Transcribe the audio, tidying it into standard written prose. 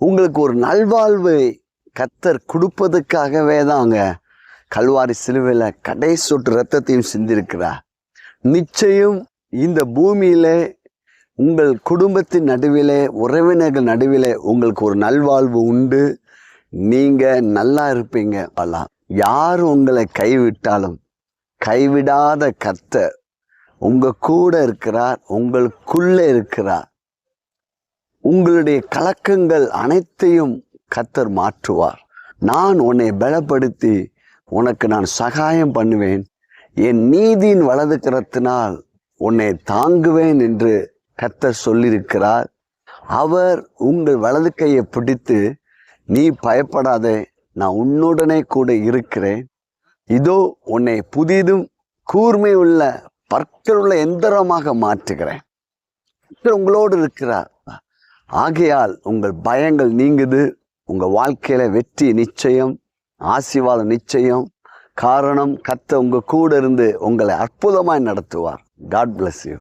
உங்களுக்கு ஒரு நல்வாழ்வை கர்த்தர் கொடுப்பதற்காகவே தாங்க கல்வாரி சிலுவையில் கடைசி சொட்டு இரத்தத்தையும் சிந்திருக்கிறார். நிச்சயம் இந்த பூமியிலே உங்கள் குடும்பத்தின் நடுவிலே, உறவினர்கள் நடுவிலே உங்களுக்கு ஒரு நல்வாழ்வு உண்டு. நீங்க நல்லா இருப்பீங்க. யார் உங்களை கைவிட்டாலும் கைவிடாத கர்த்தர் உங்க கூட இருக்கிறார், உங்களுக்குள்ளே இருக்கிறார். உங்களுடைய கலக்கங்கள் அனைத்தையும் கர்த்தர் மாற்றுவார். நான் உன்னை பலப்படுத்தி உனக்கு நான் சகாயம் பண்ணுவேன், என் நீதியின் வலது கரத்தினால் உன்னை தாங்குவேன் என்று கர்த்தர் சொல்லியிருக்கிறார். அவர் உங்கள் வலது கையை பிடித்து, நீ பயப்படாதே, நான் உன்னுடனே கூட இருக்கிறேன், இதோ உன்னை புதிதும் கூர்மை உள்ள பற்களுள்ள எந்திரமாக மாற்றுகிறேன். உங்களோடு இருக்கிறார். ஆகையால் உங்கள் பயங்கள் நீங்குது. உங்க வாழ்க்கையில வெற்றி நிச்சயம், ஆசீர்வாதம் நிச்சயம். காரணம், கர்த்தர் உங்க கூட இருந்து உங்களை அற்புதமாய் நடத்துவார். God bless you.